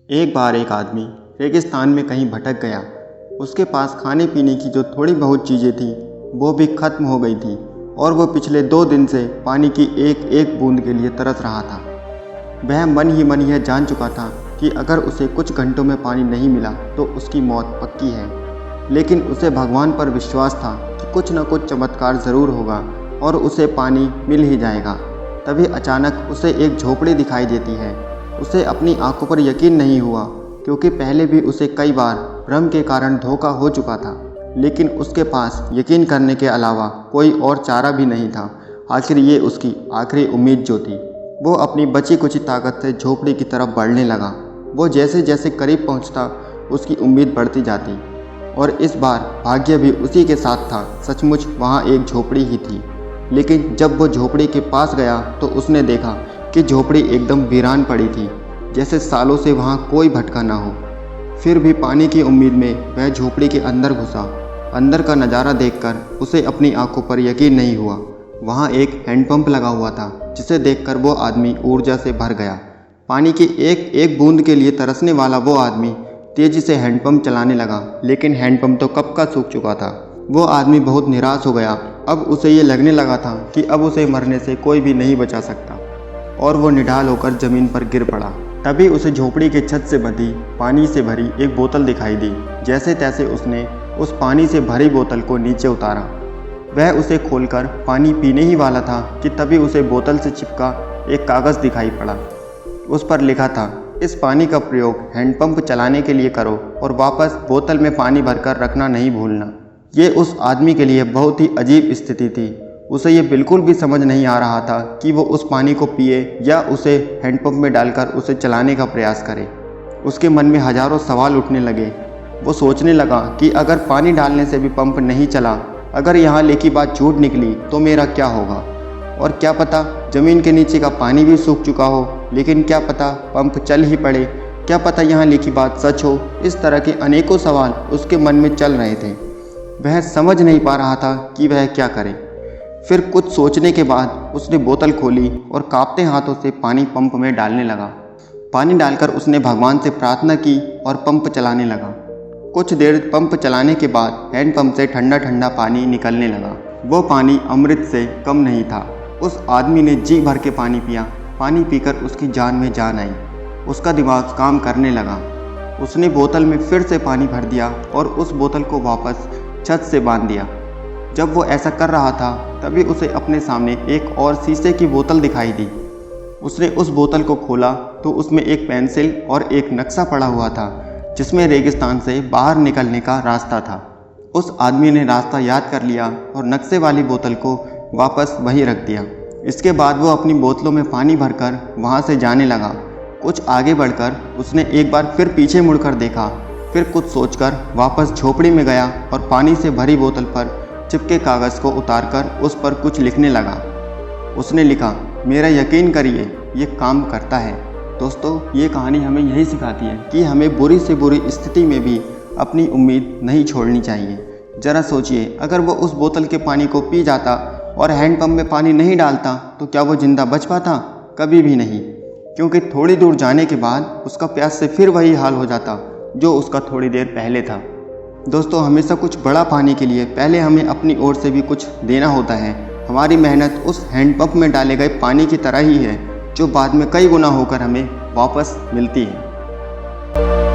एक बार एक आदमी रेगिस्तान में कहीं भटक गया। उसके पास खाने पीने की जो थोड़ी बहुत चीज़ें थीं वो भी ख़त्म हो गई थी और वो पिछले 2 दिन से पानी की एक एक बूंद के लिए तरस रहा था। वह मन ही मन यह जान चुका था कि अगर उसे कुछ घंटों में पानी नहीं मिला तो उसकी मौत पक्की है। लेकिन उसे भगवान पर विश्वास था कि कुछ न कुछ चमत्कार ज़रूर होगा और उसे पानी मिल ही जाएगा। तभी अचानक उसे एक झोपड़ी दिखाई देती है। उसे अपनी आंखों पर यकीन नहीं हुआ, क्योंकि पहले भी उसे कई बार भ्रम के कारण धोखा हो चुका था। लेकिन उसके पास यकीन करने के अलावा कोई और चारा भी नहीं था। आखिर ये उसकी आखिरी उम्मीद जो थी। वो अपनी बची कुची ताकत से झोपड़ी की तरफ बढ़ने लगा। वो जैसे जैसे करीब पहुंचता उसकी उम्मीद बढ़ती जाती और इस बार भाग्य भी उसी के साथ था। सचमुच वहाँ एक झोपड़ी ही थी। लेकिन जब वो झोपड़ी के पास गया तो उसने देखा कि झोपड़ी एकदम वीरान पड़ी थी, जैसे सालों से वहाँ कोई भटका ना हो। फिर भी पानी की उम्मीद में वह झोपड़ी के अंदर घुसा। अंदर का नज़ारा देखकर उसे अपनी आंखों पर यकीन नहीं हुआ। वहाँ एक हैंडपंप लगा हुआ था, जिसे देखकर वो आदमी ऊर्जा से भर गया। पानी की एक एक बूंद के लिए तरसने वाला वो आदमी तेजी से हैंडपंप चलाने लगा, लेकिन हैंडपंप तो कब का सूख चुका था। वो आदमी बहुत निराश हो गया। अब उसे ये लगने लगा था कि अब उसे मरने से कोई भी नहीं बचा सकता और वो निढाल होकर ज़मीन पर गिर पड़ा। तभी उसे झोपड़ी के छत से बंधी पानी से भरी एक बोतल दिखाई दी। जैसे तैसे उसने उस पानी से भरी बोतल को नीचे उतारा। वह उसे खोलकर पानी पीने ही वाला था कि तभी उसे बोतल से चिपका एक कागज़ दिखाई पड़ा। उस पर लिखा था, इस पानी का प्रयोग हैंडपंप चलाने के लिए करो और वापस बोतल में पानी भरकर रखना नहीं भूलना। ये उस आदमी के लिए बहुत ही अजीब स्थिति थी। उसे ये बिल्कुल भी समझ नहीं आ रहा था कि वो उस पानी को पिए या उसे हैंडपंप में डालकर उसे चलाने का प्रयास करे। उसके मन में हजारों सवाल उठने लगे। वो सोचने लगा कि अगर पानी डालने से भी पंप नहीं चला, अगर यहाँ लिखी बात झूठ निकली तो मेरा क्या होगा। और क्या पता ज़मीन के नीचे का पानी भी सूख चुका हो, लेकिन क्या पता पंप चल ही पड़े। क्या पता यहाँ लिखी बात सच हो। इस तरह के अनेकों सवाल उसके मन में चल रहे थे। वह समझ नहीं पा रहा था कि वह क्या करे। फिर कुछ सोचने के बाद उसने बोतल खोली और कांपते हाथों से पानी पंप में डालने लगा। पानी डालकर उसने भगवान से प्रार्थना की और पंप चलाने लगा। कुछ देर पंप चलाने के बाद हैंडपंप से ठंडा ठंडा पानी निकलने लगा। वो पानी अमृत से कम नहीं था। उस आदमी ने जी भर के पानी पिया। पानी पीकर उसकी जान में जान आई। उसका दिमाग काम करने लगा। उसने बोतल में फिर से पानी भर दिया और उस बोतल को वापस छत से बांध दिया। जब वो ऐसा कर रहा था तभी उसे अपने सामने एक और शीशे की बोतल दिखाई दी। उसने उस बोतल को खोला तो उसमें एक पेंसिल और एक नक्शा पड़ा हुआ था, जिसमें रेगिस्तान से बाहर निकलने का रास्ता था। उस आदमी ने रास्ता याद कर लिया और नक्शे वाली बोतल को वापस वहीं रख दिया। इसके बाद वो अपनी बोतलों में पानी भरकर वहाँ से जाने लगा। कुछ आगे बढ़कर उसने एक बार फिर पीछे मुड़कर देखा। फिर कुछ सोचकर वापस झोपड़ी में गया और पानी से भरी बोतल पर चिपके कागज़ को उतारकर उस पर कुछ लिखने लगा। उसने लिखा, मेरा यकीन करिए ये काम करता है। दोस्तों, ये कहानी हमें यही सिखाती है कि हमें बुरी से बुरी स्थिति में भी अपनी उम्मीद नहीं छोड़नी चाहिए। ज़रा सोचिए, अगर वो उस बोतल के पानी को पी जाता और हैंडपंप में पानी नहीं डालता तो क्या वो ज़िंदा बच पाता? कभी भी नहीं, क्योंकि थोड़ी दूर जाने के बाद उसका प्यास से फिर वही हाल हो जाता जो उसका थोड़ी देर पहले था। दोस्तों, हमेशा कुछ बड़ा पाने के लिए पहले हमें अपनी ओर से भी कुछ देना होता है। हमारी मेहनत उस हैंडपंप में डाले गए पानी की तरह ही है, जो बाद में कई गुना होकर हमें वापस मिलती है।